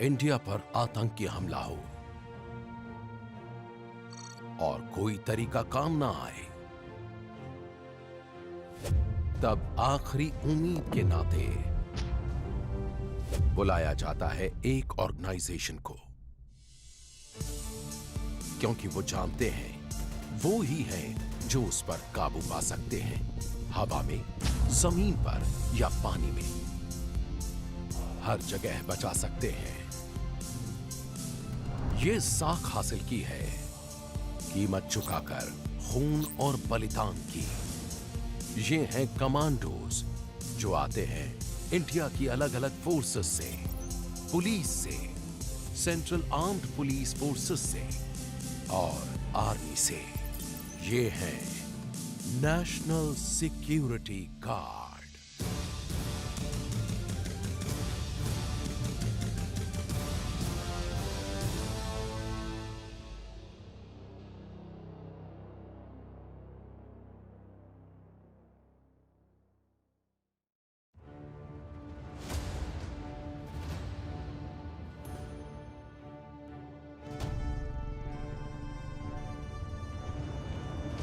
India पर आतंकी हमला हो और कोई तरीका काम ना आए, तब आखिरी उम्मीद के नाते बुलाया जाता है एक ऑर्गेनाइजेशन को, क्योंकि वो जानते हैं वो ही है जो उस पर काबू पा सकते हैं, हवा में, जमीन पर या पानी में, हर जगह बचा सकते हैं। ये साख हासिल की है कीमत चुकाकर, खून और बलिदान की। ये हैं कमांडोज जो आते हैं इंडिया की अलग अलग फोर्सेस से, पुलिस से, सेंट्रल आर्म्ड पुलिस फोर्सेस से और आर्मी से। ये हैं national security guard.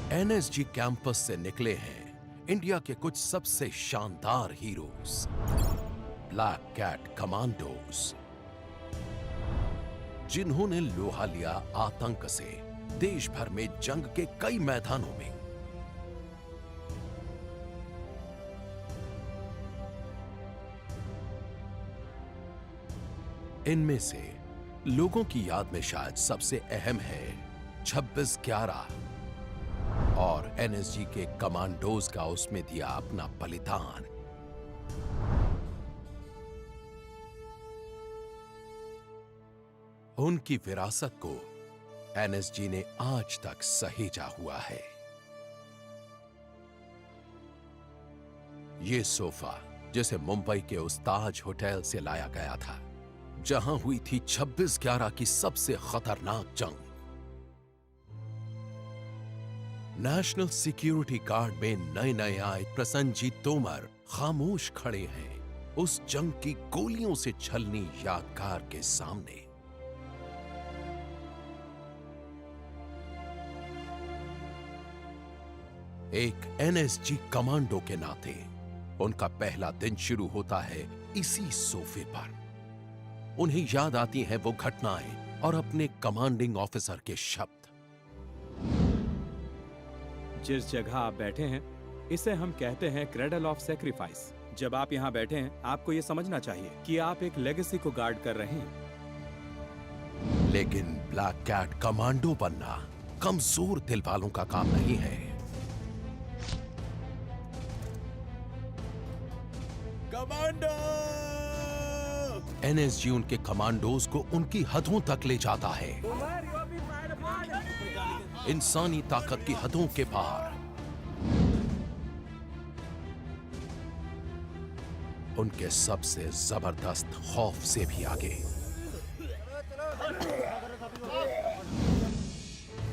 NSG campus से निकले हैं इंडिया के कुछ सबसे शानदार हीरोज, ब्लैक कैट कमांडोज, जिन्होंने लोहा लिया आतंक से देश भर में जंग के कई मैदानों में। इनमें से लोगों की याद में शायद सबसे अहम है 26/11 और एनएसजी के कमांडोज का उसमें दिया अपना बलिदान। उनकी विरासत को एनएसजी ने आज तक सहेजा हुआ है। ये सोफा जिसे मुंबई के उस ताज होटल से लाया गया था जहां हुई थी 26/11 की सबसे खतरनाक जंग। नेशनल सिक्योरिटी गार्ड में नए नए आए प्रसन्नजीत तोमर खामोश खड़े हैं उस जंग की गोलियों से छलनी यादगार के सामने। एक एनएसजी कमांडो के नाते उनका पहला दिन शुरू होता है इसी सोफे पर। उन्हें याद आती हैं वो घटनाएं और अपने कमांडिंग ऑफिसर के शब्द। जिस जगह आप बैठे हैं इसे हम कहते हैं क्रेडल ऑफ सैक्रिफाइस। जब आप यहाँ बैठे हैं आपको ये समझना चाहिए कि आप एक लेगेसी को गार्ड कर रहे हैं। लेकिन ब्लैक कैट कमांडो बनना कमजोर दिल वालों का काम नहीं है। कमांडो! एनएसजी उनके कमांडोज को उनकी हदों तक ले जाता है, इंसानी ताकत की हदों के पार। उनके सबसे जबरदस्त खौफ से भी आगे।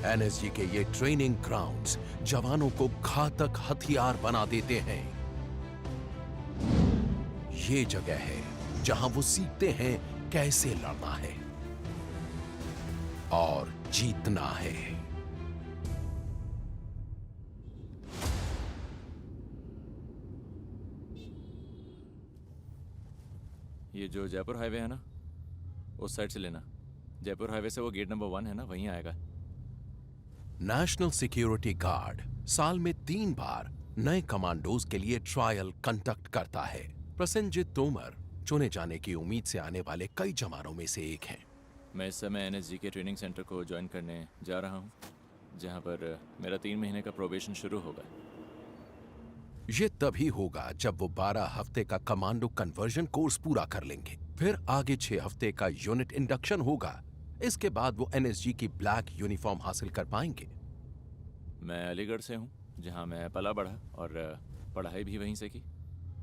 एनएसजी के ये ट्रेनिंग ग्राउंड्स जवानों को घातक हथियार बना देते हैं। ये जगह है जहां वो सीखते हैं कैसे लड़ना है और जीतना है। ये जो जयपुर हाईवे है ना, उस साइड से लेना। जयपुर हाईवे से वो गेट नंबर 1 है ना, वहीं आएगा। नेशनल सिक्योरिटी गार्ड साल में 3 बार नए कमांडोज के लिए ट्रायल कंडक्ट करता है। प्रसन्नजीत तोमर चुने जाने की उम्मीद से आने वाले कई जवानों में से एक हैं। मैं इस समय एनएसजी के ट्रेनिंग सेंटर को ज्वाइन करने जा रहा हूँ, जहाँ पर मेरा 3 महीने का प्रोबेशन शुरू होगा। ये तभी होगा जब वो 12 हफ्ते का कमांडो कन्वर्जन कोर्स पूरा कर लेंगे। फिर आगे 6 हफ्ते का यूनिट इंडक्शन होगा। इसके बाद वो एनएसजी की ब्लैक यूनिफॉर्म हासिल कर पाएंगे। मैं अलीगढ़ से हूँ, जहाँ मैं पला बढ़ा और पढ़ाई भी वहीं से की।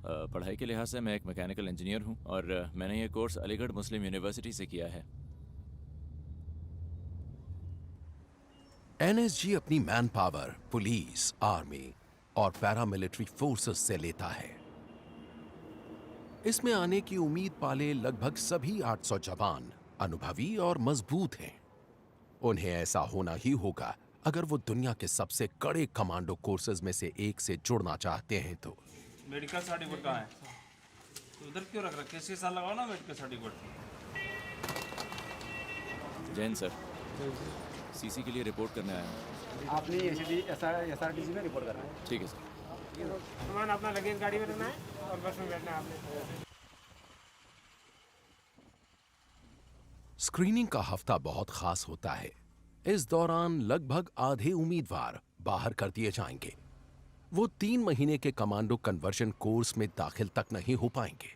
पढ़ाई के लिहाज से मैं एक मैकेनिकल इंजीनियर हूँ और मैंने ये कोर्स अलीगढ़ मुस्लिम यूनिवर्सिटी से किया है। एनएसजी अपनी मैन पावर पुलिस, आर्मी और पैरामिलिट्री फोर्सेस से लेता है। इसमें आने की उम्मीद पाले लगभग सभी 800 जवान अनुभवी और मजबूत हैं। उन्हें ऐसा होना ही होगा अगर वो दुनिया के सबसे कड़े कमांडो कोर्सेज में से एक से जुड़ना चाहते हैं तो। मेडिकल सर्टिफिकेट कहाँ है? तो उधर क्यों रख रखे? इसके साथ लगाओ ना medical certificate. Jain sir, CC के लिए रिपोर्ट करने आया हूँ। आपने एसआरटीसी में रिपोर्ट करना है। ठीक है सर। सामान अपना लगेज गाड़ी में रखना है और बस में बैठना है आपने। स्क्रीनिंग का हफ्ता बहुत खास होता है। इस दौरान लगभग आधे उम्मीदवार बाहर कर दिए जाएंगे। वो 3 महीने के कमांडो कन्वर्जन कोर्स में दाखिल तक नहीं हो पाएंगे।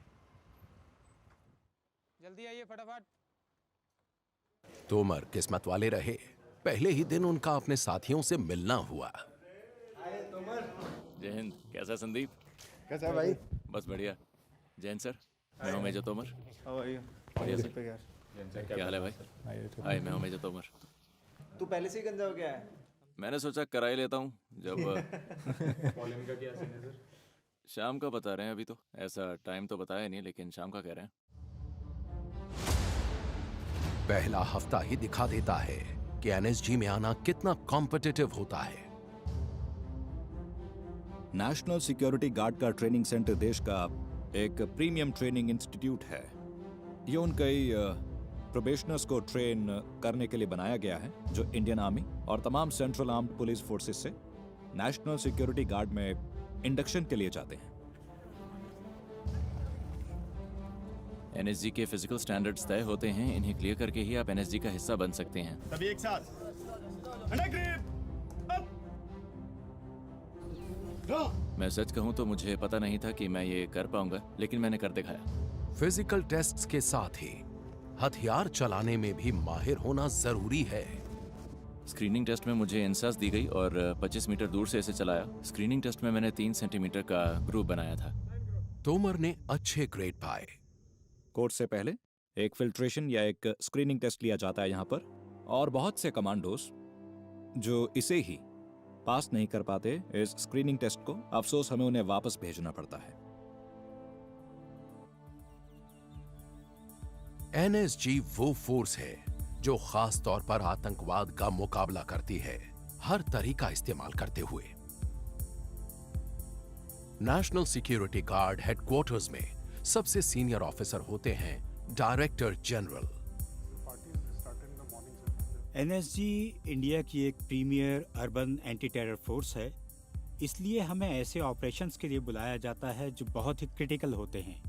जल्दी आइए फटाफट। तोमर किस्मत वाले रहे। पहले ही दिन उनका अपने साथियों से मिलना हुआ। जय हिंद। कैसा संदीप? कैसा है भाई? बस बढ़िया। जैन सर, मैं हूँ मेजर तोमर। बढ़िया सर। क्या हाल है भाई? हाय, मैं हूँ मेजर तोमर। तू पहले से ही गंजा हो गया है? मैंने सोचा करा ही लेता हूँ जब कॉलिंग का क्या सीन है सर? शाम का बता रहे हैं। अभी तो ऐसा टाइम तो बताया नहीं, लेकिन शाम का कह रहे हैं। पहला हफ्ता ही दिखा देता है कि एनएसजी में आना कितना कॉम्पिटिटिव होता है। नेशनल सिक्योरिटी गार्ड का ट्रेनिंग सेंटर देश का एक प्रीमियम ट्रेनिंग इंस्टीट्यूट है। ये उन कई प्रोबेशनर्स को ट्रेन करने के लिए बनाया गया है जो इंडियन आर्मी और तमाम सेंट्रल आर्म्ड पुलिस फोर्सेस से नेशनल सिक्योरिटी गार्ड में इंडक्शन के लिए जाते हैं। एनएसजी के फिजिकल स्टैंडर्ड्स तय होते हैं। इन्हें क्लियर करके ही आप एनएसजी का हिस्सा बन सकते हैं। सभी एक साथ। मैं सच कहूं तो मुझे पता नहीं था कि मैं ये कर पाऊंगा, लेकिन मैंने कर दिखाया। फिजिकल टेस्ट्स के साथ ही हथियार चलाने में भी माहिर होना जरूरी है। स्क्रीनिंग टेस्ट में मुझे इंसास दी गई और 25 मीटर दूर से इसे चलाया। स्क्रीनिंग टेस्ट में मैंने 3 सेंटीमीटर का ग्रुप बनाया था। तोमर ने अच्छे ग्रेड पाए। कोर्स से पहले एक फिल्ट्रेशन या एक स्क्रीनिंग टेस्ट लिया जाता है यहाँ पर, और बहुत से कमांडोस जो इसे ही पास नहीं कर पाते इस स्क्रीनिंग टेस्ट को, अफसोस हमें उन्हें वापस भेजना पड़ता है। एनएसजी वो फोर्स है जो खास तौर पर आतंकवाद का मुकाबला करती है, हर तरीका इस्तेमाल करते हुए। नेशनल सिक्योरिटी गार्ड हेडक्वार्टर्स में सबसे सीनियर ऑफिसर होते हैं डायरेक्टर जनरल। एनएसजी इंडिया की एक premier urban anti terror force है, इसलिए हमें ऐसे ऑपरेशंस के लिए बुलाया जाता है जो बहुत ही क्रिटिकल होते हैं।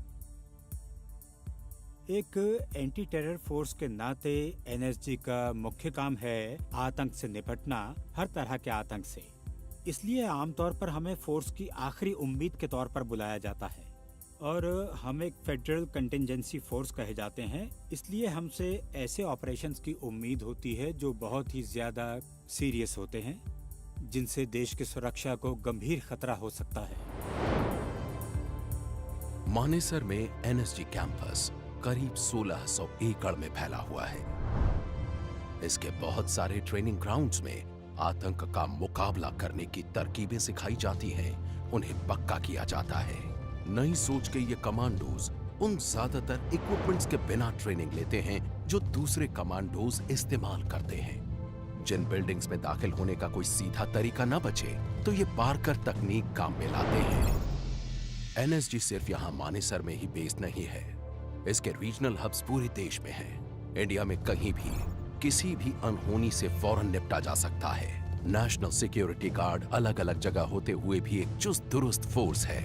एक एंटी टेरर फोर्स के नाते एनएसजी का मुख्य काम है आतंक से निपटना, हर तरह के आतंक से। इसलिए आमतौर पर हमें फोर्स की आखिरी उम्मीद के तौर पर बुलाया जाता है, और हम एक फेडरल कंटिजेंसी फोर्स कहे जाते हैं। इसलिए हमसे ऐसे ऑपरेशंस की उम्मीद होती है जो बहुत ही ज्यादा सीरियस होते हैं, जिनसे देश की सुरक्षा को गंभीर खतरा हो सकता है। मानेसर में एनएसजी कैंपस करीब 1600 एकड़ में फैला हुआ है। इसके बहुत सारे ट्रेनिंग ग्राउंड्स में आतंक का मुकाबला करने की तरकीबें सिखाई जाती हैं, उन्हें पक्का किया जाता है। नई सोच के ये कमांडोज उन ज्यादातर इक्विपमेंट्स के बिना ट्रेनिंग लेते हैं जो दूसरे कमांडोज इस्तेमाल करते हैं। जिन बिल्डिंग्स में दाखिल होने का कोई सीधा तरीका न बचे तो ये पार्कर तकनीक काम में लाते हैं। एनएसजी सिर्फ यहाँ मानेसर में ही बेस्ड नहीं है, इसके रीजनल हब्स पूरे देश में हैं। इंडिया में कहीं भी किसी भी अनहोनी से फौरन निपटा जा सकता है। नेशनल सिक्योरिटी गार्ड अलग अलग जगह होते हुए भी एक चुस्त दुरुस्त फोर्स है।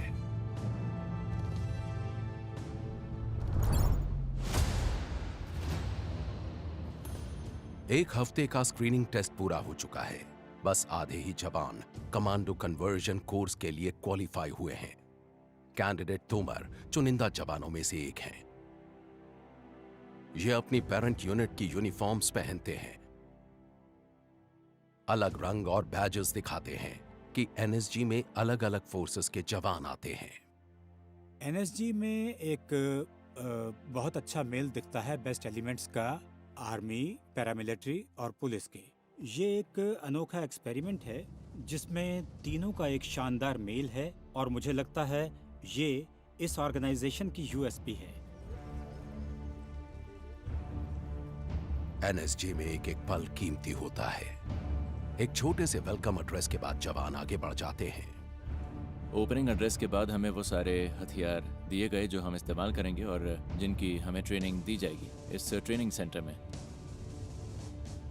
एक हफ्ते का स्क्रीनिंग टेस्ट पूरा हो चुका है। बस आधे ही जवान कमांडो कन्वर्जन कोर्स के लिए क्वालिफाई हुए हैं। कैंडिडेट तोमर चुनिंदा जवानों में से एक हैं। ये अपनी पेरेंट यूनिट की यूनिफॉर्म्स पहनते हैं, अलग रंग और बैजेस दिखाते हैं कि एनएसजी में अलग अलग फोर्सेस के जवान आते हैं। एनएसजी में एक बहुत अच्छा मेल दिखता है बेस्ट एलिमेंट्स का, आर्मी, पैरामिलिट्री और पुलिस के। ये एक अनोखा एक्सपेरिमेंट है जिसमें तीनों का एक शानदार मेल है और मुझे लगता है ये इस ऑर्गेनाइजेशन की यूएसपी है। एनएसजी में एक एक पल कीमती होता है। एक छोटे से वेलकम एड्रेस के बाद जवान आगे बढ़ जाते हैं। ओपनिंग एड्रेस के बाद हमें वो सारे हथियार दिए गए जो हम इस्तेमाल करेंगे और जिनकी हमें ट्रेनिंग दी जाएगी इस ट्रेनिंग सेंटर में।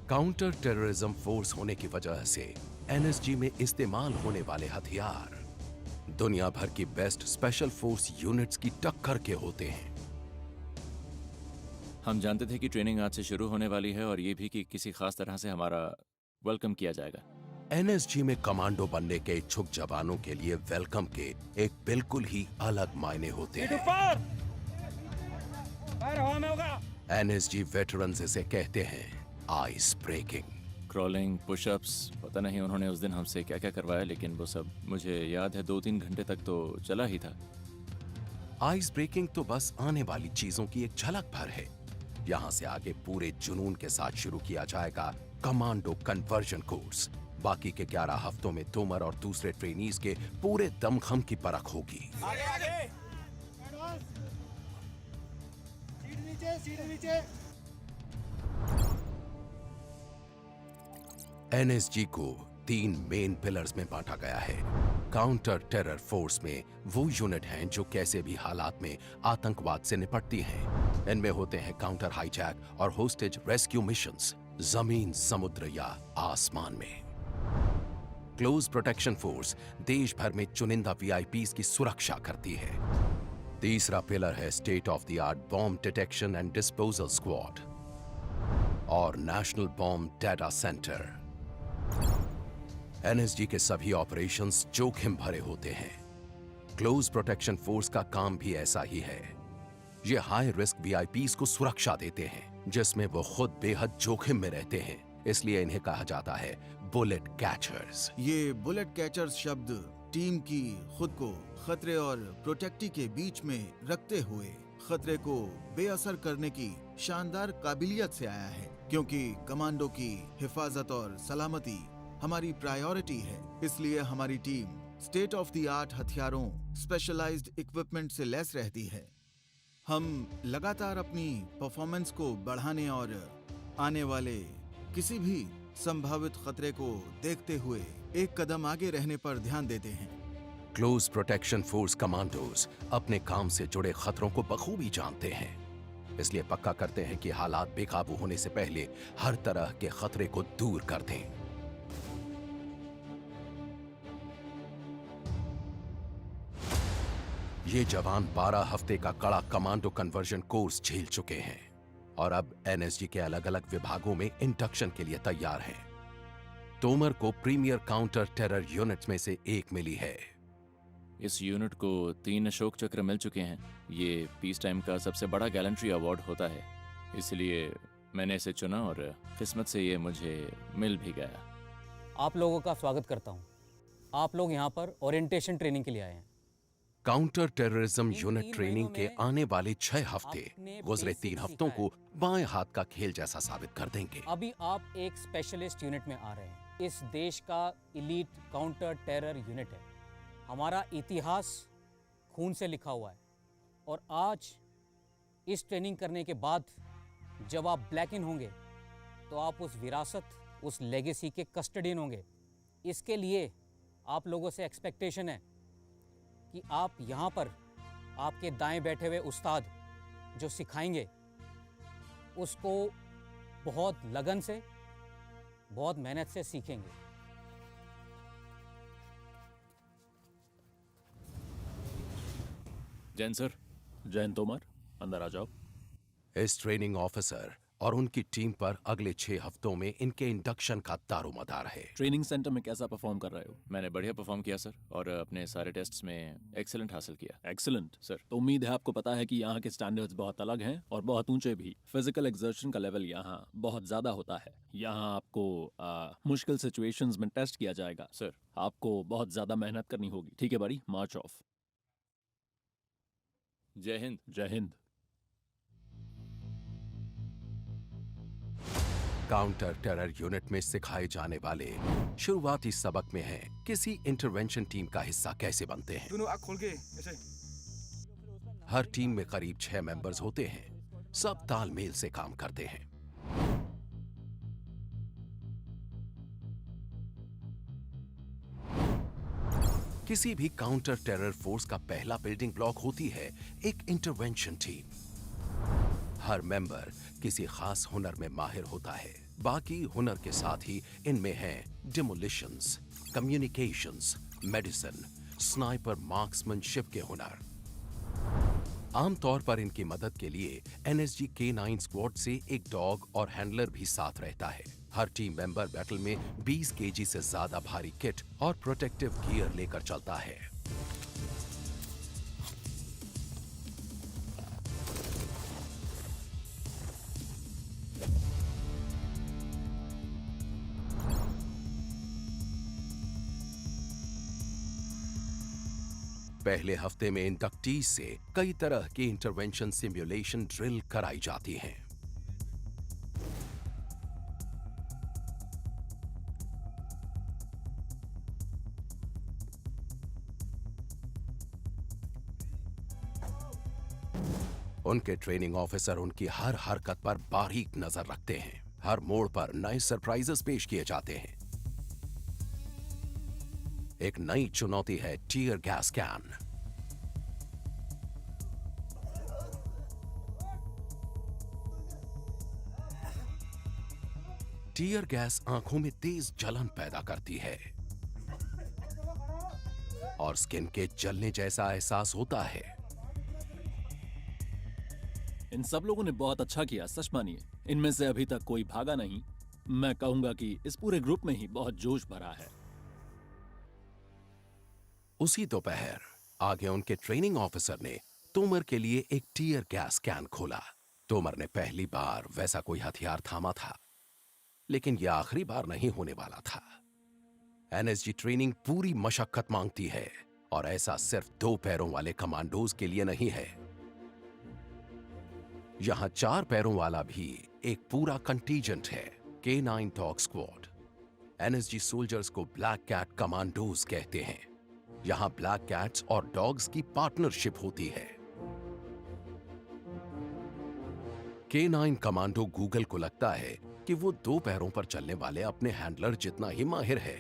काउंटर टेररिज्म फोर्स होने की वजह से एनएसजी में इस्तेमाल होने वाले हथियार दुनिया भर की बेस्ट स्पेशल फोर्स यूनिट्स की टक्कर के होते हैं। हम जानते थे कि ट्रेनिंग आज से शुरू होने वाली है और ये भी कि किसी खास तरह से हमारा वेलकम किया जाएगा। एनएसजी में कमांडो बनने के इच्छुक जवानों के लिए वेलकम के एक बिल्कुल ही अलग मायने होते हैं। एनएसजी वेटरन्स इसे कहते हैं आइस ब्रेकिंग। क्रॉलिंग, पुशअप्स, पता नहीं उन्होंने उस दिन हमसे क्या क्या करवाया, लेकिन वो सब मुझे याद है 2-3 घंटे तक तो चला ही था। आइस ब्रेकिंग तो बस आने वाली चीजों की एक झलक भर है। यहाँ से आगे पूरे जुनून के साथ शुरू किया जाएगा कमांडो कन्वर्जन कोर्स। बाकी के 11 हफ्तों में तोमर और दूसरे ट्रेनीज के पूरे दमखम की परख होगी। एनएसजी को 3 मेन पिलर्स में बांटा गया है। काउंटर टेरर फोर्स में वो यूनिट हैं जो कैसे भी हालात में आतंकवाद से निपटती हैं। इनमें होते हैं काउंटर हाईजैक और होस्टेज रेस्क्यू मिशंस, जमीन, समुद्र या आसमान में। क्लोज प्रोटेक्शन फोर्स देश भर में चुनिंदा वीआईपीज की सुरक्षा करती है। तीसरा पिलर है state of the art bomb detection and disposal squad और national bomb data centre. NSG के सभी ऑपरेशंस जोखिम भरे होते हैं। क्लोज प्रोटेक्शन फोर्स का काम भी ऐसा ही है। ये हाई रिस्क वीआईपीज को सुरक्षा देते हैं जिसमें वो खुद बेहद जोखिम में रहते हैं, इसलिए इन्हें कहा जाता है बुलेट कैचर्स। ये बुलेट कैचर्स शब्द टीम की खुद को खतरे और प्रोटेक्टी के बीच में रखते हुए खतरे को बेअसर करने की शानदार काबिलियत से आया है, क्योंकि कमांडो की हिफाजत और सलामती हमारी प्रायोरिटी है। इसलिए हमारी team state of the art हथियारों, स्पेशलाइज्ड इक्विपमेंट से लैस रहती है। हम लगातार अपनी परफॉर्मेंस को बढ़ाने और आने वाले किसी भी संभावित खतरे को देखते हुए एक कदम आगे रहने पर ध्यान देते हैं। क्लोज प्रोटेक्शन फोर्स कमांडोज अपने काम से जुड़े खतरों को बखूबी जानते हैं, इसलिए पक्का करते हैं कि हालात बेकाबू होने से पहले हर तरह के खतरे को दूर कर दें। ये जवान 12 हफ्ते का कड़ा कमांडो कन्वर्जन कोर्स झेल चुके हैं और अब एनएसजी के अलग अलग विभागों में इंडक्शन के लिए तैयार हैं। तोमर को प्रीमियर काउंटर टेरर यूनिट्स में से एक मिली है। इस यूनिट को 3 अशोक चक्र मिल चुके हैं। ये पीस टाइम का सबसे बड़ा गैलेंट्री अवार्ड होता है, इसलिए मैंने इसे चुना और किस्मत से ये मुझे मिल भी गया। आप लोगों का स्वागत करता हूँ। आप लोग यहाँ पर ओरिएंटेशन ट्रेनिंग के लिए आए हैं। काउंटर टेररिज्म यूनिट ट्रेनिंग के आने वाले 6 हफ्ते गुजरे 3 हफ्तों को बाएं हाथ का खेल जैसा साबित कर देंगे। अभी आप एक स्पेशलिस्ट यूनिट में आ रहे हैं। इस देश का इलीट काउंटर टेरर यूनिट है। हमारा इतिहास खून से लिखा हुआ है और आज इस ट्रेनिंग करने के बाद जब आप ब्लैक इन होंगे तो आप उस विरासत, उस लेगेसी के कस्टडियन होंगे। इसके लिए आप लोगों से एक्सपेक्टेशन है कि आप यहाँ पर आपके दाएं बैठे हुए उस्ताद जो सिखाएंगे उसको बहुत लगन से, बहुत मेहनत से सीखेंगे। जैन सर। जैन तोमर, अंदर आ जाओ। इस ट्रेनिंग ऑफिसर और उनकी टीम पर अगले 6 हफ्तों में इनके इंडक्शन का दारोमदार है। ट्रेनिंग सेंटर में कैसा परफॉर्म कर रहे हो? मैंने बढ़िया परफॉर्म किया सर और अपने सारे टेस्ट्स में एक्सीलेंट हासिल किया। Excellent sir. तो उम्मीद है आपको पता है कि यहाँ के स्टैंडर्ड्स बहुत अलग हैं और बहुत ऊंचे भी। फिजिकल एक्सर्शन का लेवल यहाँ बहुत ज्यादा होता है। यहाँ आपको मुश्किल सिचुएशंस में टेस्ट किया जाएगा। सर। आपको बहुत ज्यादा मेहनत करनी होगी। ठीक है बड़ी, मार्च ऑफ। जय हिंद। जय हिंद। काउंटर टेरर यूनिट में सिखाए जाने वाले शुरुआती सबक में है किसी इंटरवेंशन टीम का हिस्सा कैसे बनते हैं। दोनों आँख खोल के ऐसे। हर टीम में करीब 6 मेंबर्स होते हैं। सब तालमेल से काम करते हैं। किसी भी काउंटर टेरर फोर्स का पहला बिल्डिंग ब्लॉक होती है एक इंटरवेंशन टीम। हर मेंबर किसी खास हुनर में माहिर होता है। बाकी हुनर के साथ ही इनमें हैं डिमोलिशंस, कम्युनिकेशंस, मेडिसिन, स्नाइपर, मार्क्समैनशिप के हुनर। आमतौर पर इनकी मदद के लिए एनएसजी K9 स्क्वाड से एक डॉग और हैंडलर भी साथ रहता है। हर टीम मेंबर बैटल में 20 केजी से ज्यादा भारी किट और प्रोटेक्टिव गियर लेकर चलता है। पहले हफ्ते में इंडक्टीज से कई तरह की इंटरवेंशन सिमुलेशन ड्रिल कराई जाती हैं। उनके ट्रेनिंग ऑफिसर उनकी हर हरकत पर बारीक नजर रखते हैं। हर मोड़ पर नए सरप्राइजेस पेश किए जाते हैं। एक नई चुनौती है tear gas can. Tear gas आंखों में तेज जलन पैदा करती है और स्किन के जलने जैसा एहसास होता है। इन सब लोगों ने बहुत अच्छा किया, सच मानिए। इनमें से अभी तक कोई भागा नहीं। मैं कहूंगा कि इस पूरे ग्रुप में ही बहुत जोश भरा है। उसी दोपहर आगे उनके ट्रेनिंग ऑफिसर ने तोमर के लिए एक टीयर गैस कैन खोला। तोमर ने पहली बार वैसा कोई हथियार थामा था, लेकिन यह आखिरी बार नहीं होने वाला था। एनएसजी ट्रेनिंग पूरी मशक्कत मांगती है और ऐसा सिर्फ 2 पैरों वाले कमांडोज के लिए नहीं है। यहां 4 पैरों वाला भी एक पूरा कंटीजेंट है, K9 dog squad. NSG soldiers को ब्लैक कैट कमांडोज कहते हैं। यहां ब्लैक कैट्स और डॉग्स की पार्टनरशिप होती है। K9 कमांडो गूगल को लगता है कि वो 2 पैरों पर चलने वाले अपने हैंडलर जितना ही माहिर है।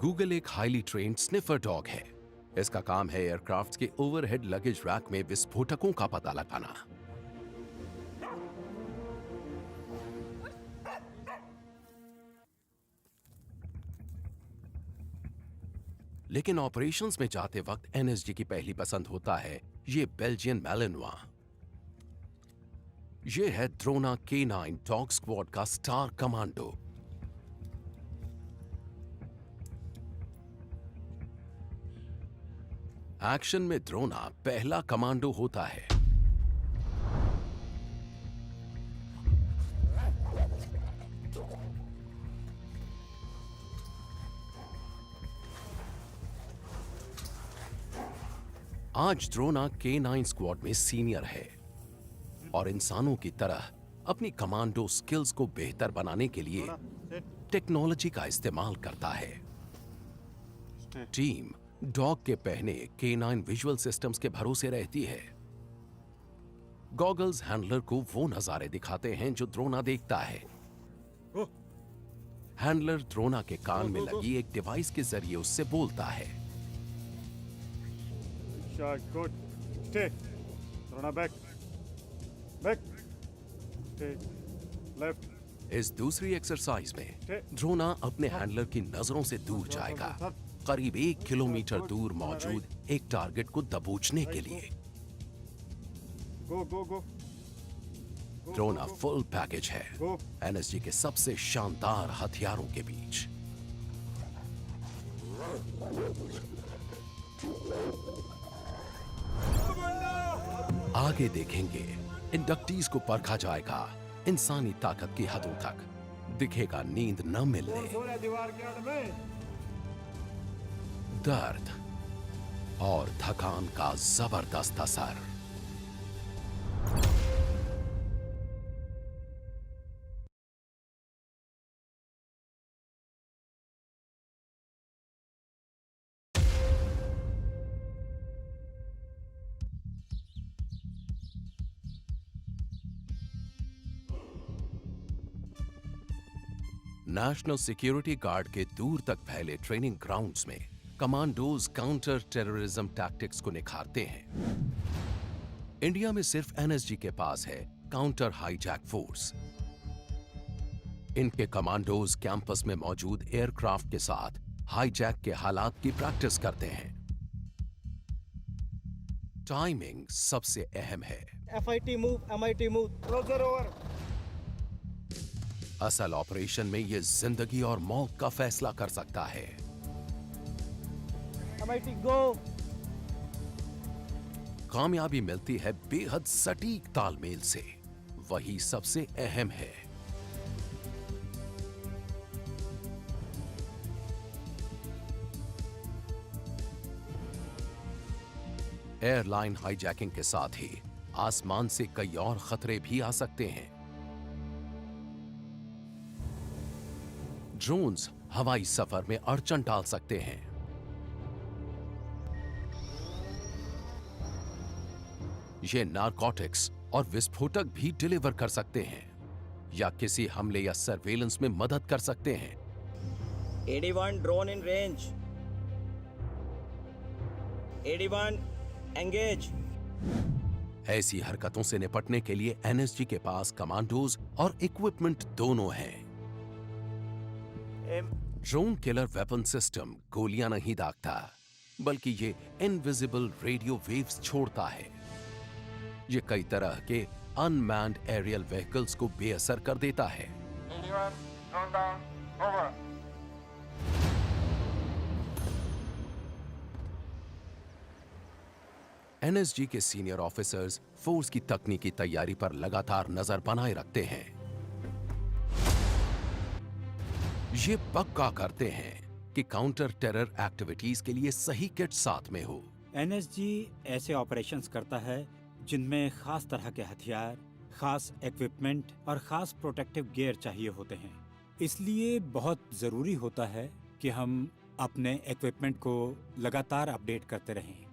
गूगल एक हाईली ट्रेन्ड स्निफर डॉग है। इसका काम है एयरक्राफ्ट के ओवरहेड लगेज रैक में विस्फोटकों का पता लगाना। लेकिन ऑपरेशंस में जाते वक्त एनएसजी की पहली पसंद होता है ये बेल्जियन मैलिनोआ। ये है द्रोना K9 डॉग स्क्वाड का स्टार कमांडो। एक्शन में द्रोना पहला कमांडो होता है। आज द्रोना K9 स्क्वाड में सीनियर है और इंसानों की तरह अपनी कमांडो स्किल्स को बेहतर बनाने के लिए टेक्नोलॉजी का इस्तेमाल करता है। टीम डॉग के पहने K9 विजुअल सिस्टम्स के भरोसे रहती है। गॉगल्स हैंडलर को वो नजारे दिखाते हैं जो द्रोना देखता है। हैंडलर द्रोना के कान में लगी एक डिवाइस के जरिए उससे बोलता है। Good. Stay. Drona back. Back. Stay. Left. इस दूसरी एक्सरसाइज में द्रोना अपने हैंडलर की नजरों से दूर जाएगा, करीब 1 किलोमीटर दूर मौजूद एक टारगेट को दबोचने के लिए। Go. द्रोना फुल पैकेज है एनएसजी के सबसे शानदार हथियारों के बीच। आगे देखेंगे इंडक्टीज को परखा जाएगा इंसानी ताकत की हदों तक। दिखेगा नींद न मिलने, दर्द और थकान का जबरदस्त असर। नेशनल सिक्योरिटी गार्ड के दूर तक फैले ट्रेनिंग ग्राउंड्स में कमांडोज काउंटर टेररिज्म टैक्टिक्स को निखारते हैं। इंडिया में सिर्फ एनएसजी के पास है काउंटर हाईजैक फोर्स। इनके कमांडोज कैंपस में मौजूद एयरक्राफ्ट के साथ हाईजैक के हालात की प्रैक्टिस करते हैं। टाइमिंग सबसे अहम है। FIT move, MIT move, closure over. असल ऑपरेशन में यह जिंदगी और मौत का फैसला कर सकता है। MIT गो। कामयाबी मिलती है बेहद सटीक तालमेल से, वही सबसे अहम है। एयरलाइन हाईजैकिंग के साथ ही आसमान से कई और खतरे भी आ सकते हैं। ड्रोन्स हवाई सफर में अड़चन डाल सकते हैं। ये नारकोटिक्स और विस्फोटक भी डिलीवर कर सकते हैं या किसी हमले या सर्वेलेंस में मदद कर सकते हैं। 81 ड्रोन इन रेंज। 81 एंगेज। ऐसी हरकतों से निपटने के लिए एनएसजी के पास कमांडोज और इक्विपमेंट दोनों हैं। ड्रोन किलर वेपन सिस्टम गोलियां नहीं दागता, बल्कि ये इनविजिबल रेडियो वेव्स छोड़ता है। ये कई तरह के अनमैन्ड एरियल व्हीकल्स को बेअसर कर देता है। एनएसजी के सीनियर ऑफिसर्स फोर्स की तकनीकी तैयारी पर लगातार नजर बनाए रखते हैं। ये पक्का करते हैं कि काउंटर टेरर एक्टिविटीज के लिए सही किट साथ में हो। एनएसजी ऐसे ऑपरेशंस करता है जिनमें खास तरह के हथियार, खास इक्विपमेंट और खास प्रोटेक्टिव गियर चाहिए होते हैं। इसलिए बहुत जरूरी होता है कि हम अपने इक्विपमेंट को लगातार अपडेट करते रहें।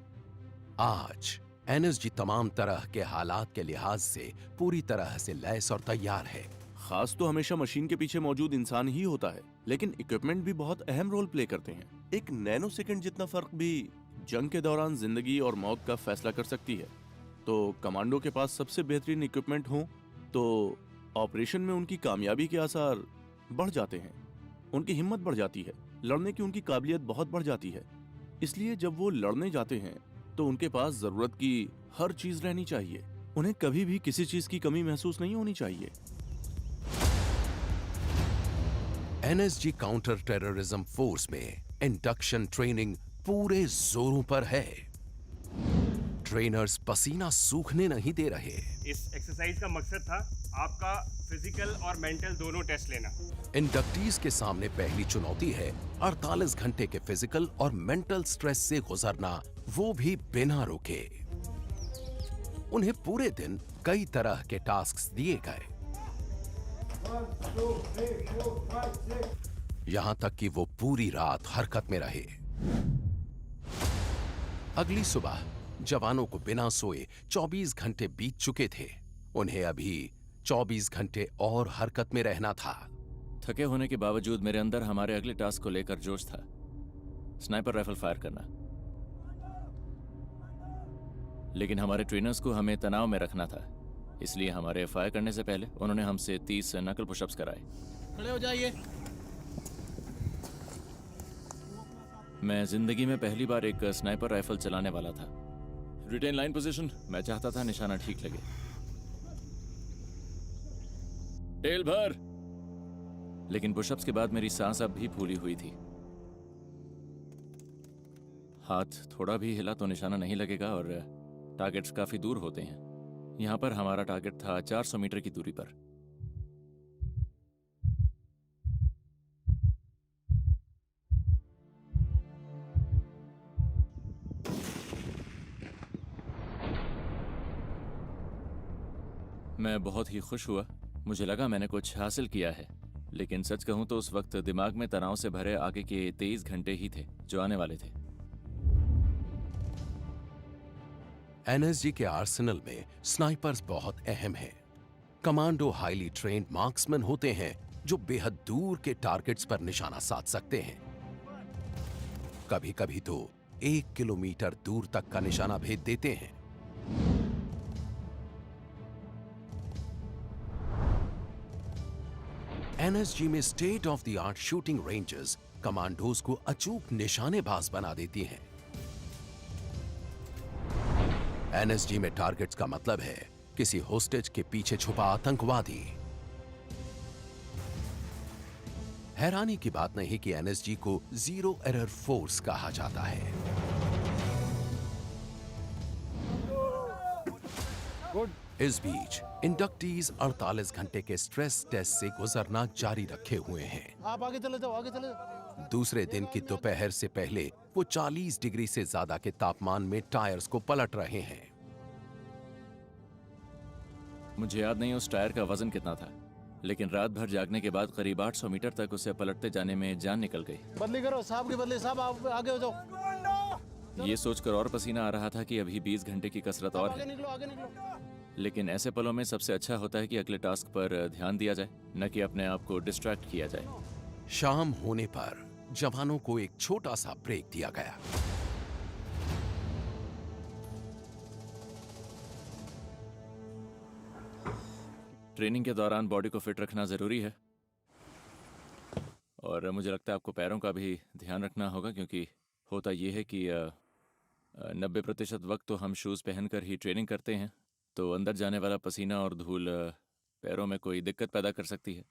आज एनएसजी तमाम तरह के हालात के लिहाज से पूरी तरह से लैस और तैयार है। खास तो हमेशा मशीन के पीछे मौजूद इंसान ही होता है, लेकिन इक्विपमेंट भी बहुत अहम रोल प्ले करते हैं। एक नैनो सेकंड जितना फर्क भी जंग के दौरान जिंदगी और मौत का फैसला कर सकती है। तो कमांडो के पास सबसे बेहतरीन इक्विपमेंट हो तो ऑपरेशन में उनकी कामयाबी के आसार बढ़ जाते हैं, उनकी हिम्मत बढ़ जाती है, लड़ने की उनकी काबिलियत बहुत बढ़ जाती है। इसलिए जब वो लड़ने जाते हैं तो उनके पास जरूरत की हर चीज रहनी चाहिए। उन्हें कभी भी किसी चीज की कमी महसूस नहीं होनी चाहिए। एनएसजी काउंटर टेररिज्म फोर्स में इंडक्शन ट्रेनिंग पूरे जोरों पर है। ट्रेनर्स पसीना सूखने नहीं दे रहे। इस एक्सरसाइज का मकसद था आपका फिजिकल और मेंटल दोनों टेस्ट लेना। इंडक्टीज के सामने पहली चुनौती है 48 घंटे के फिजिकल और मेंटल स्ट्रेस से गुजरना, वो भी बिना रुके। उन्हें पूरे दिन कई तरह के टास्क्स दिए गए, यहां तक कि वो पूरी रात हरकत में रहे। अगली सुबह जवानों को बिना सोए 24 घंटे बीत चुके थे। उन्हें अभी 24 घंटे और हरकत में रहना था। थके होने के बावजूद मेरे अंदर हमारे अगले टास्क को लेकर जोश था, स्नाइपर राइफल फायर करना। लेकिन हमारे ट्रेनर्स को हमें तनाव में रखना था, इसलिए हमारे फायर करने से पहले उन्होंने हमसे 30 नकल पुशअप्स कराए। खड़े हो जाइए। मैं जिंदगी में पहली बार एक स्नाइपर राइफल चलाने वाला था। रिटेन लाइन पोजीशन, मैं चाहता था निशाना ठीक लगे। टेल भर। लेकिन पुशअप्स के बाद मेरी सांस अब भी फूली हुई थी। हाथ थोड़ा भी हिला तो निशाना नहीं लगेगा और टारगेट्स काफी दूर होते हैं। यहां पर हमारा टारगेट था 400 मीटर की दूरी पर। मैं बहुत ही खुश हुआ। मुझे लगा मैंने कुछ हासिल किया है, लेकिन सच कहूं तो उस वक्त दिमाग में तनाव से भरे आगे के 23 घंटे ही थे जो आने वाले थे। एनएसजी के आर्सेनल में स्नाइपर्स बहुत अहम हैं। कमांडो हाईली ट्रेन्ड मार्क्समैन होते हैं जो बेहद दूर के टारगेट्स पर निशाना साध सकते हैं। कभी कभी तो 1 किलोमीटर दूर तक का निशाना भेद देते हैं। एनएसजी में state of the art shooting ranges commandos को अचूक निशानेबाज बना देती हैं। एनएसजी में टारगेट्स का मतलब है किसी होस्टेज के पीछे छुपा आतंकवादी। हैरानी की बात नहीं कि एनएसजी को जीरो एरर फोर्स कहा जाता है। इस बीच इंडक्टीज 48 घंटे के स्ट्रेस टेस्ट से गुजरना जारी रखे हुए हैं। आप आगे चले जाओ, आगे चले जाओ। दूसरे दिन की दोपहर से पहले वो 40 डिग्री से ज्यादा के तापमान में टायर्स को पलट रहे हैं। मुझे याद नहीं उस टायर का वजन कितना था, लेकिन रात भर जागने के बाद करीब 800 मीटर तक उसे पलटते जाने में जान निकल गई। बदली करो साहब की बदली, साहब आप आगे हो जाओ। ये सोचकर और पसीना आ रहा था कि अभी 20 घंटे की कसरत और आगे है। निकलो, आगे निकलो। लेकिन ऐसे पलों में सबसे अच्छा होता है कि अगले टास्क पर ध्यान दिया जाए, न कि अपने आप को डिस्ट्रैक्ट किया जाए। शाम होने पर जवानों को एक छोटा सा ब्रेक दिया गया। ट्रेनिंग के दौरान बॉडी को फिट रखना जरूरी है, और मुझे लगता है आपको पैरों का भी ध्यान रखना होगा, क्योंकि होता यह है कि 90% वक्त तो हम शूज़ पहनकर ही ट्रेनिंग करते हैं, तो अंदर जाने वाला पसीना और धूल पैरों में कोई दिक्कत पैदा कर सकती है।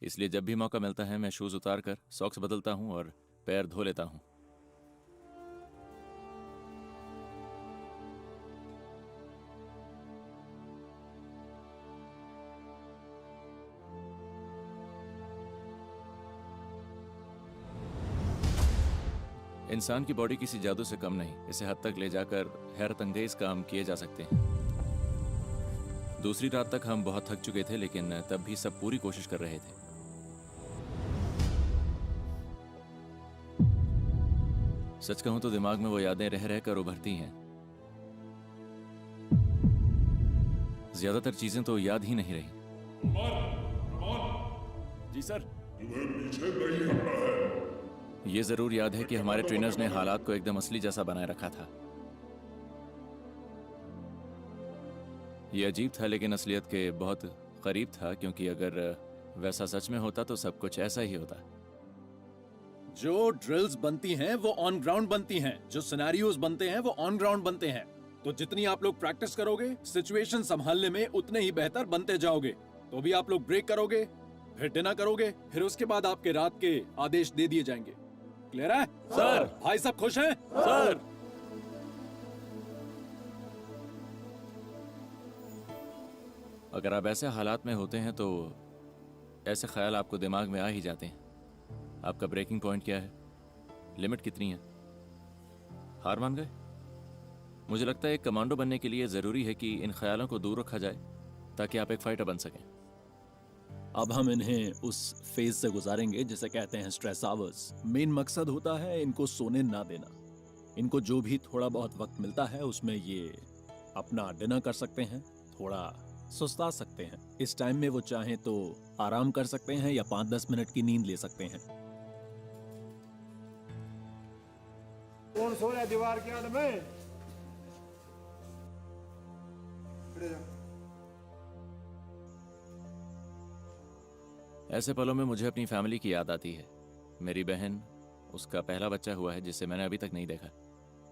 इसलिए जब भी मौका मिलता है मैं शूज़ उतार कर सॉक्स बदलता हूँ और पैर धो लेता हूँ। इंसान की बॉडी किसी जादू से कम नहीं, इसे हद तक ले जाकर हैरतअंगेज काम किए जा सकते हैं। दूसरी रात तक हम बहुत थक चुके थे, लेकिन तब भी सब पूरी कोशिश कर रहे थे। सच कहूं तो दिमाग में वो यादें रह रहकर उभरती हैं। ज्यादातर चीजें तो याद ही नहीं रही। जी सर। तुम्हें पीछे नहीं हटना है। ये जरूर याद है कि हमारे ट्रेनर्स ने हालात को एकदम असली जैसा बनाए रखा था। ये अजीब था, लेकिन असलियत के बहुत करीब था, क्योंकि अगर वैसा सच में होता तो सब कुछ ऐसा ही होता। जो ड्रिल्स बनती हैं वो ऑन ग्राउंड बनती हैं, जो सिनेरियोज बनते हैं वो ऑन ग्राउंड बनते हैं। तो जितनी आप लोग प्रैक्टिस करोगे, सिचुएशन संभालने में उतने ही बेहतर बनते जाओगे। तो भी आप लोग ब्रेक करोगे, फिर डिनर करोगे, फिर उसके बाद आपके रात के आदेश दे दिए जाएंगे। क्लियर है सर? भाई सब खुश हैं सर? अगर आप ऐसे हालात में होते हैं तो ऐसे ख्याल आपको दिमाग में आ ही जाते हैं। आपका ब्रेकिंग पॉइंट क्या है, लिमिट कितनी है, हार मान गए? मुझे लगता है एक कमांडो बनने के लिए जरूरी है कि इन ख्यालों को दूर रखा जाए, ताकि आप एक फाइटर बन सकें। अब हम इन्हें उस फेज से गुजारेंगे जिसे कहते हैं स्ट्रेस आवर्स। मेन मकसद होता है इनको सोने ना देना। इनको जो भी थोड़ा बहुत वक्त मिलता है उसमें ये अपना डिनर कर सकते हैं, थोड़ा सुस्ता सकते हैं। इस टाइम में वो चाहें तो आराम कर सकते हैं या 5-10 मिनट की नींद ले सकते हैं। कौन सो रहा है दीवार के आड़ में? ऐसे पलों में मुझे अपनी फैमिली की याद आती है। मेरी बहन, उसका पहला बच्चा हुआ है जिसे मैंने अभी तक नहीं देखा,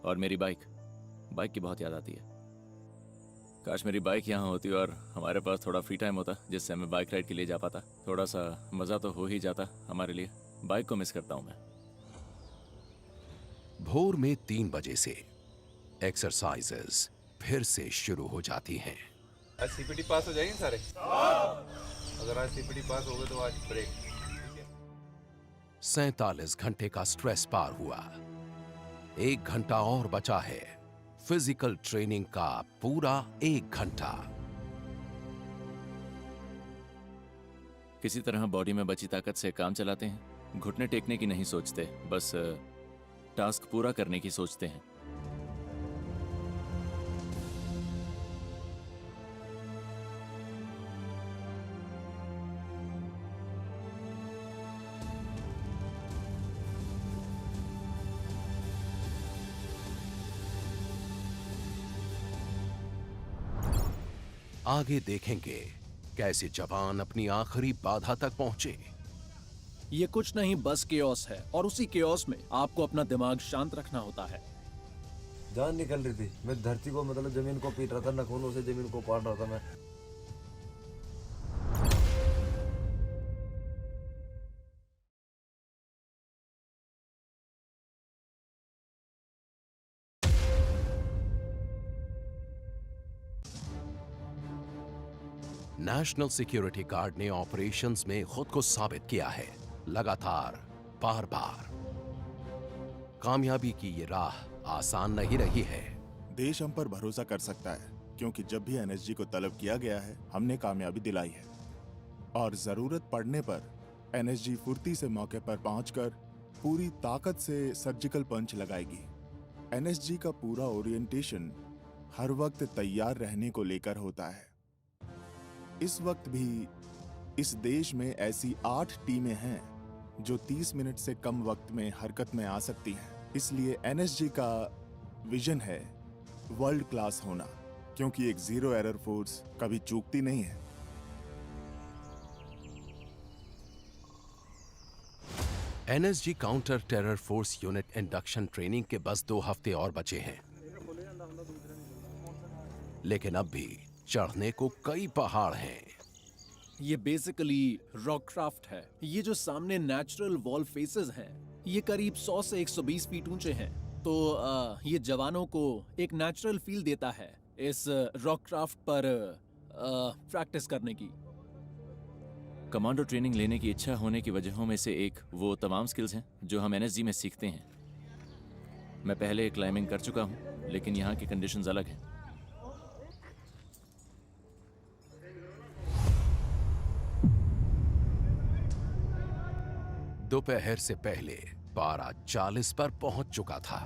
और मेरी बाइक की बहुत याद आती है। काश मेरी बाइक यहाँ होती और हमारे पास थोड़ा फ्री टाइम होता जिससे मैं बाइक राइड के लिए जा पाता। थोड़ा सा मज़ा तो हो ही जाता हमारे लिए। बाइक को मिस करता हूँ मैं। भोर में 3 बजे से एक्सरसाइजेस फिर से शुरू हो जाती हैं। आज सीपीटी पास हो जाएंगे सारे? अगर आज सीपीटी पास हो गए तो आज ब्रेक। 47 घंटे का स्ट्रेस पार हुआ। 1 घंटा और बचा है। फिजिकल ट्रेनिंग का पूरा 1 घंटा। किसी तरह बॉडी में बची ताकत से काम चलाते हैं, घुटने टेकने की नहीं सोचते, बस टास्क पूरा करने की सोचते हैं। आगे देखेंगे कैसे जवान अपनी आखिरी बाधा तक पहुंचे। ये कुछ नहीं बस केओस है, और उसी केओस में आपको अपना दिमाग शांत रखना होता है। जान निकल रही थी, मैं धरती को मतलब जमीन को पीट रहा था, नखूनों से जमीन को पाट रहा था मैं। नेशनल सिक्योरिटी गार्ड ने ऑपरेशंस में खुद को साबित किया है, लगातार बार बार। कामयाबी की ये राह आसान नहीं रही है। देश हम पर भरोसा कर सकता है, क्योंकि जब भी एनएसजी को तलब किया गया है हमने कामयाबी दिलाई है, और जरूरत पड़ने पर एनएसजी फुर्ती से मौके पर पहुंचकर पूरी ताकत से सर्जिकल पंच लगाएगी। एनएसजी का पूरा ओरिएंटेशन हर वक्त तैयार रहने को लेकर होता है। इस वक्त भी इस देश में ऐसी 8 टीमें हैं जो 30 मिनट से कम वक्त में हरकत में आ सकती हैं। इसलिए एनएसजी का विजन है वर्ल्ड क्लास होना, क्योंकि एक जीरो एरर फोर्स कभी चूकती नहीं है। NSG counter terror force unit induction training के बस 2 हफ्ते और बचे हैं, लेकिन अब भी चढ़ने को कई पहाड़ हैं। ये बेसिकली रॉक क्राफ्ट है। ये जो सामने नेचुरल वॉल फेसेस हैं, ये करीब 100 से 120 फीट ऊंचे हैं। तो ये जवानों को एक नेचुरल फील देता है इस रॉक क्राफ्ट पर प्रैक्टिस करने की। कमांडो ट्रेनिंग लेने की इच्छा होने की वजहों में से एक वो तमाम स्किल्स हैं जो हम एनएसजी में सीखते हैं। मैं पहले क्लाइंबिंग कर चुका हूं, लेकिन यहाँ की कंडीशंस अलग हैं। दोपहर से पहले 12:40 पर पहुंच चुका था।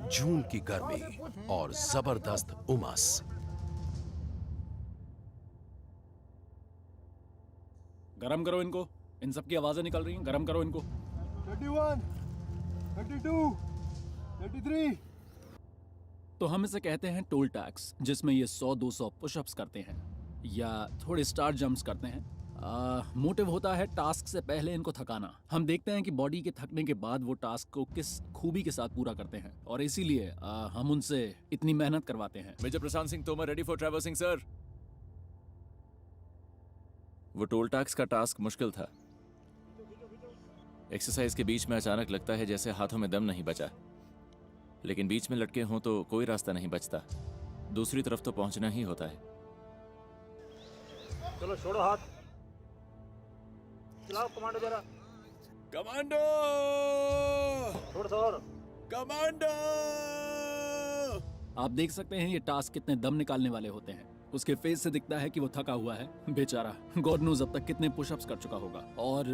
जून की गर्मी और जबरदस्त उमस। गरम करो इनको, इन सब की आवाजें निकल रही हैं, गरम करो इनको। 31, 32, 33। तो हम इसे कहते हैं टोल टैक्स, जिसमें ये 100-200 पुशअप्स करते हैं या थोड़े स्टार जंप्स करते हैं। मोटिव होता है टास्क से पहले इनको थकाना। हम देखते हैं कि बॉडी के थकने के बाद वो टास्क को किस खूबी के साथ पूरा करते हैं, और इसीलिए हम उनसे इतनी मेहनत करवाते हैं। Major Prashant Singh Tomar, ready for traversing sir. वो टोल टैक्स का टास्क मुश्किल था। एक्सरसाइज के बीच में अचानक लगता है जैसे हाथों में दम नहीं बचा, लेकिन बीच में लटके हों तो कोई रास्ता नहीं बचता, दूसरी तरफ तो पहुंचना ही होता है। चलो छोड़ो हाथ, चलाओ कमांडो जरा। कमांडो, छोड़ कमांडो। आप देख सकते हैं ये टास्क कितने दम निकालने वाले होते हैं। उसके फेस से दिखता है कि वो थका हुआ है बेचारा। गॉड नोज अब तक कितने पुशअप्स कर चुका होगा। और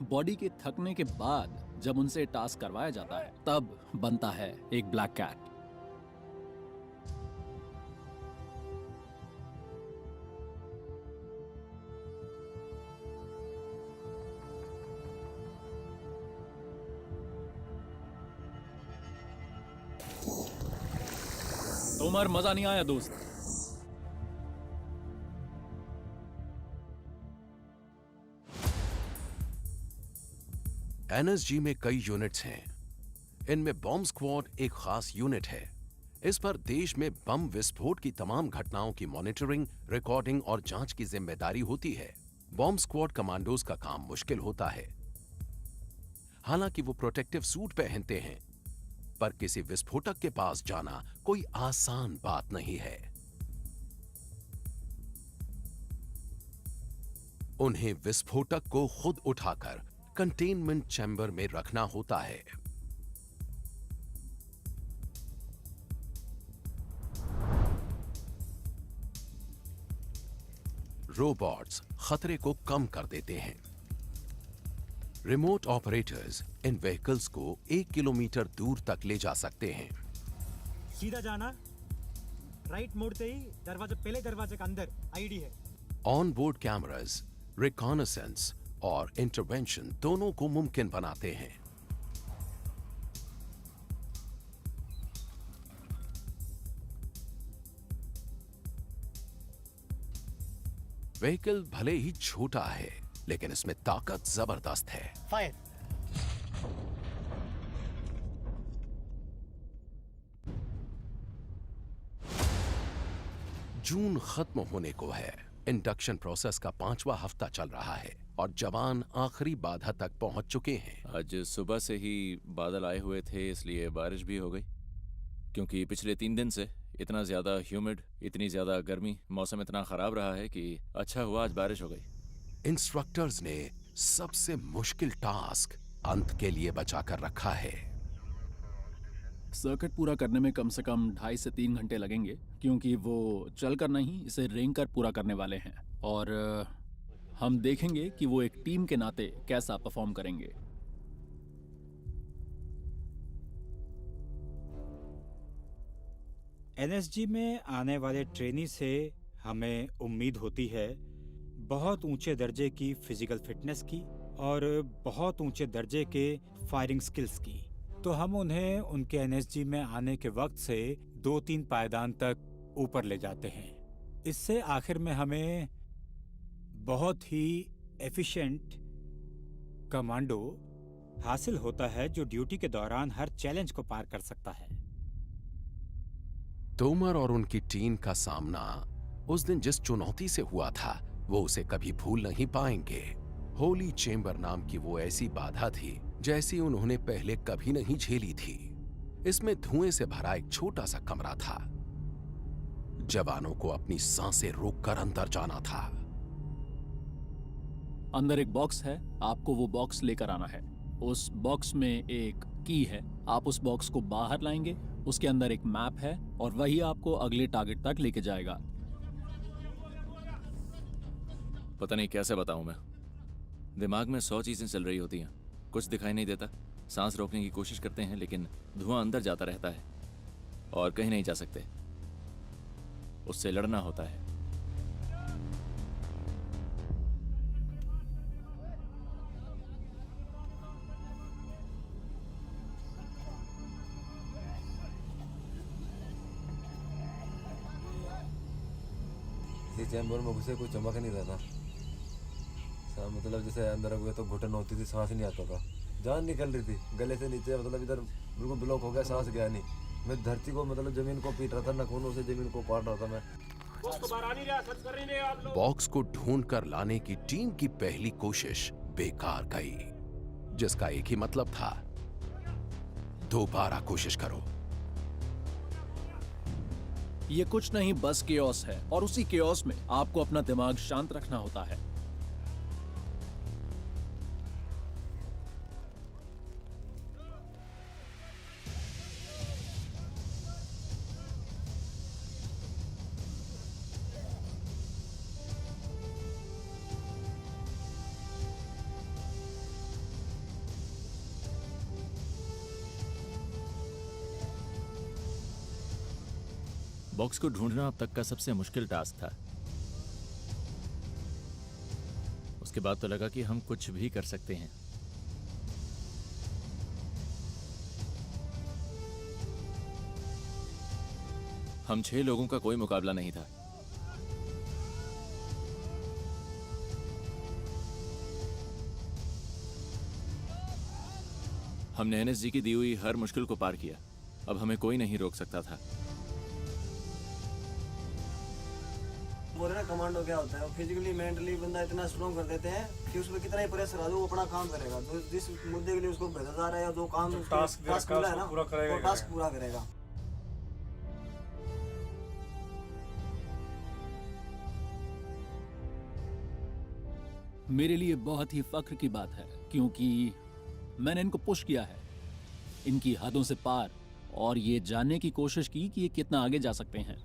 बॉडी के थकने के बाद जब उनसे टास्क करवाया जाता है, तब बनता है एक ब्लैक कैट। तोमर, मजा नहीं आया दोस्त। एनएसजी में कई यूनिट्स हैं। इनमें बॉम्ब स्क्वाड एक खास यूनिट है। इस पर देश में बम विस्फोट की तमाम घटनाओं की मॉनिटरिंग, रिकॉर्डिंग और जांच की जिम्मेदारी होती है। बॉम्ब स्क्वाड कमांडोज का काम मुश्किल होता है। हालांकि वो प्रोटेक्टिव सूट पहनते हैं, पर किसी विस्फोटक के पास जाना कोई आसान बात नहीं है। उन्हें विस्फोटक को खुद उठाकर कंटेनमेंट चैम्बर में रखना होता है। रोबोट्स खतरे को कम कर देते हैं। रिमोट ऑपरेटर्स इन व्हीकल्स को 1 किलोमीटर दूर तक ले जा सकते हैं। सीधा जाना, राइट मोड़ते ही दरवाजे, पहले दरवाजे के अंदर आईडी है। ऑन बोर्ड कैमरास रिकॉनेसेंस और इंटरवेंशन दोनों को मुमकिन बनाते हैं। व्हीकल भले ही छोटा है, लेकिन इसमें ताकत जबरदस्त है। फायर। जून खत्म होने को है। इंडक्शन प्रोसेस का 5वां हफ्ता चल रहा है और जवान आखिरी बाधा तक पहुंच चुके हैं। आज सुबह से ही बादल आए हुए थे, इसलिए बारिश भी हो गई। क्योंकि पिछले 3 दिन से इतना ज्यादा ह्यूमिड, इतनी ज्यादा गर्मी, मौसम इतना खराब रहा है कि अच्छा हुआ आज बारिश हो गई। इंस्ट्रक्टर्स ने सबसे मुश्किल टास्क अंत के लिए बचा कर रखा है। सर्किट पूरा करने में कम से कम 2.5 से 3 घंटे लगेंगे, क्योंकि वो चल कर नहीं, इसे रेंग कर पूरा करने वाले हैं। और हम देखेंगे कि वो एक टीम के नाते कैसा परफॉर्म करेंगे। एनएसजी में आने वाले ट्रेनी से हमें उम्मीद होती है बहुत ऊंचे दर्जे की फिजिकल फिटनेस की और बहुत ऊंचे दर्जे के फायरिंग स्किल्स की। तो हम उन्हें उनके एनएसजी में आने के वक्त से 2-3 पायदान तक ऊपर ले जाते हैं। इससे आखिर में हमें बहुत ही एफिशिएंट कमांडो हासिल होता है, जो ड्यूटी के दौरान हर चैलेंज को पार कर सकता है। तोमर और उनकी टीम का सामना उस दिन जिस चुनौती से हुआ था, वो उसे कभी भूल नहीं पाएंगे। होली चेंबर नाम की वो ऐसी बाधा थी जैसी उन्होंने पहले कभी नहीं झेली थी। इसमें धुएं से भरा एक छोटा सा कमरा था। जवानों को अपनी सांसें रोककर अंदर जाना था। अंदर एक बॉक्स है, आपको वो बॉक्स लेकर आना है। उस बॉक्स में एक की है, आप उस बॉक्स को बाहर लाएंगे। उसके अंदर एक मैप है और वही आपको अगले टारगेट तक लेके जाएगा। पता नहीं कैसे बताऊं मैं, दिमाग में 100 चीजें चल रही होती हैं, कुछ दिखाई नहीं देता। सांस रोकने की कोशिश करते हैं, लेकिन धुआं अंदर जाता रहता है और कहीं नहीं जा सकते। उससे लड़ना होता है। इस चैम्बर में घुसे कोई चमक नहीं रहा था। मतलब जैसे अंदर हुए तो घुटन होती थी, सांस नहीं आता था, जान निकल रही थी गले से नीचे। मतलब इधर बिल्कुल ब्लॉक हो गया, सांस गया नहीं। मैं धरती को, मतलब जमीन को पीट रहा था, नखूनों से जमीन को पाट रहा था मैं। बॉक्स को ढूंढ कर लाने की टीम की पहली कोशिश बेकार गई, जिसका एक ही मतलब था, दोबारा कोशिश करो। ये कुछ नहीं, बस केओस है और उसी केओस में आपको अपना दिमाग शांत रखना होता है। बॉक्स को ढूंढना अब तक का सबसे मुश्किल टास्क था। उसके बाद तो लगा कि हम कुछ भी कर सकते हैं। हम 6 लोगों का कोई मुकाबला नहीं था। हमने एनएसजी की दी हुई हर मुश्किल को पार किया। अब हमें कोई नहीं रोक सकता था। बोल रहे ना कमांडो क्या होता है, फिजिकली मेंटली बंदा इतना स्ट्रॉन्ग कर देते हैं कि उसमें कितना ही प्रेशर आ जाए वो अपना काम करेगा। तो जिस मुद्दे के लिए उसको भेजा जा रहा है, जो काम टास्क मिला है ना, वो टास्क पूरा करेगा। मेरे लिए बहुत ही फख्र की बात है, क्योंकि मैंने इनको पुश किया है इनकी हदों से पार, और ये जानने की कोशिश की कि ये कितना आगे जा सकते हैं।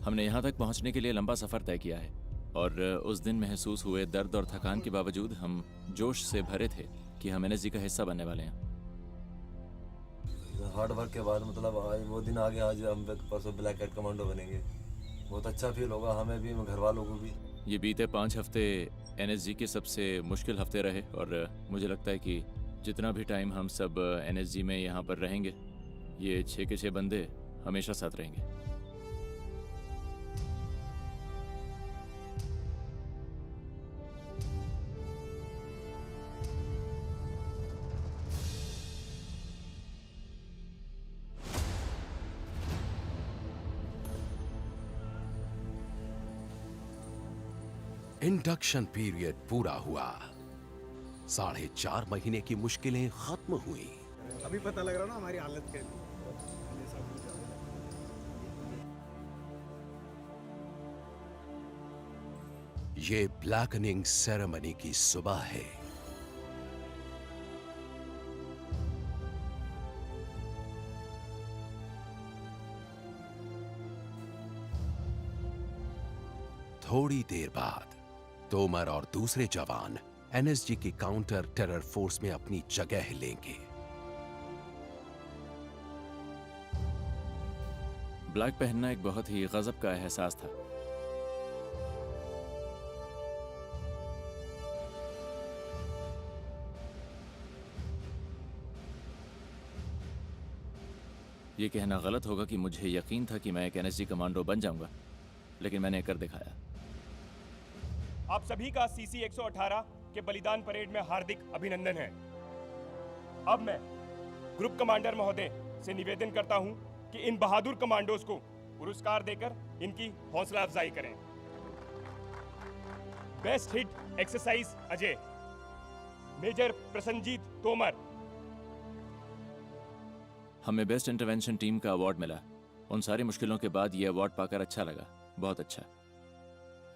हमने यहाँ तक पहुँचने के लिए लंबा सफ़र तय किया है और उस दिन महसूस हुए दर्द और थकान के बावजूद हम जोश से भरे थे कि हम एनएसजी का हिस्सा बनने वाले हैं। हार्ड वर्क के बाद मतलब आज वो दिन आ गया, आज हम परसों ब्लैक कैट कमांडो बनेंगे। बहुत अच्छा फील होगा हमें भी, घर वालों को भी। ये बीते 5 हफ्ते एनएसजी के सबसे मुश्किल हफ्ते रहे और मुझे लगता है कि जितना भी टाइम हम सब एनएसजी में यहाँ पर रहेंगे, ये 6 के 6 बंदे हमेशा साथ रहेंगे। इंडक्शन पीरियड पूरा हुआ। 4.5 महीने की मुश्किलें खत्म हुई। अभी पता लग रहा ना हमारी हालत कैसी। ये ब्लैकनिंग सेरेमनी की सुबह है। थोड़ी देर बाद तोमर और दूसरे जवान एनएसजी की काउंटर टेरर फोर्स में अपनी जगह लेंगे। ब्लैक पहनना एक बहुत ही गजब का एहसास था। ये कहना गलत होगा कि मुझे यकीन था कि मैं एक एनएसजी कमांडो बन जाऊंगा, लेकिन मैंने कर दिखाया। आप सभी का सीसी 118 के बलिदान परेड में हार्दिक अभिनंदन है। अब मैं ग्रुप कमांडर महोदय से निवेदन करता हूं कि इन बहादुर कमांडोज को पुरस्कार देकर इनकी हौसला अफजाई करें। Best hit exercise Ajay, major Prasanjit Tomar. हमें बेस्ट इंटरवेंशन टीम का अवार्ड मिला। उन सारी मुश्किलों के बाद ये अवार्ड पाकर अच्छा लगा, बहुत अच्छा।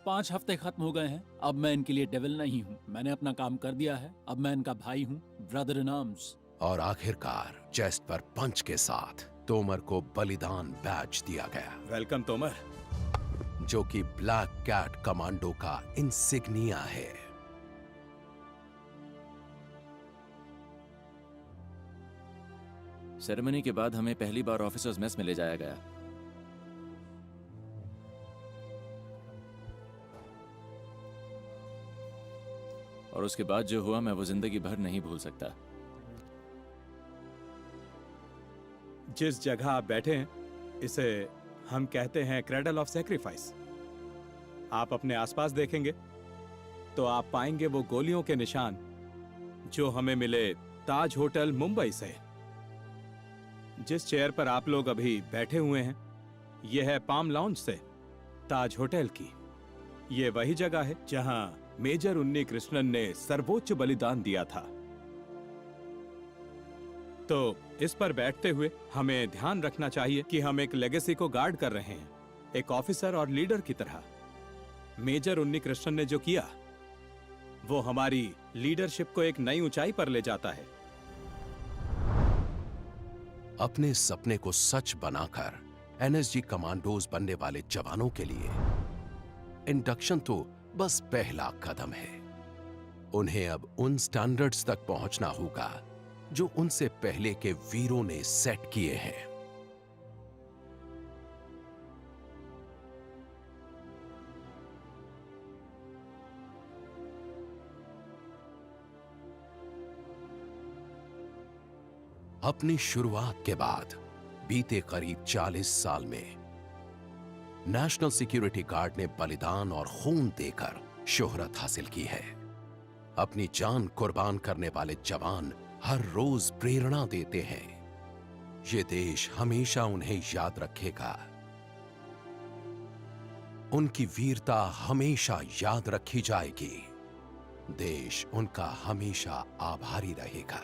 5 हफ्ते खत्म हो गए हैं। अब मैं इनके लिए डेविल नहीं हूँ, मैंने अपना काम कर दिया है। अब मैं इनका भाई हूँ, ब्रदर इन आर्म्स। और आखिरकार चेस्ट पर पंच के साथ तोमर को बलिदान बैज दिया गया। वेलकम तोमर, जो कि ब्लैक कैट कमांडो का इंसिग्निया है। सेरेमनी के बाद हमें पहली बार ऑफिसर्स मेस में ले जाया गया। और उसके बाद जो हुआ मैं वो जिंदगी भर नहीं भूल सकता। जिस जगह आप बैठे हैं, इसे हम कहते हैं क्रेडल ऑफ सैक्रिफाइस। आप अपने आसपास देखेंगे तो आप पाएंगे वो गोलियों के निशान जो हमें मिले ताज होटल मुंबई से। जिस चेयर पर आप लोग अभी बैठे हुए हैं, यह है पाम लाउंज से ताज होटल की। यह वही जगह है जहां मेजर उन्नी कृष्णन ने सर्वोच्च बलिदान दिया था। तो इस पर बैठते हुए हमें ध्यान रखना चाहिए कि हम एक लेगेसी को गार्ड कर रहे हैं, एक ऑफिसर और लीडर की तरह। मेजर उन्नी कृष्णन ने जो किया वो हमारी लीडरशिप को एक नई ऊंचाई पर ले जाता है। अपने सपने को सच बनाकर एनएसजी कमांडोज बनने वाले जवानों के लिए इंडक्शन तो बस पहला कदम है। उन्हें अब उन स्टैंडर्ड्स तक पहुंचना होगा जो उनसे पहले के वीरों ने सेट किए हैं। अपनी शुरुआत के बाद बीते करीब 40 साल में नेशनल सिक्योरिटी गार्ड ने बलिदान और खून देकर शोहरत हासिल की है। अपनी जान कुर्बान करने वाले जवान हर रोज प्रेरणा देते हैं। ये देश हमेशा उन्हें याद रखेगा। उनकी वीरता हमेशा याद रखी जाएगी। देश उनका हमेशा आभारी रहेगा।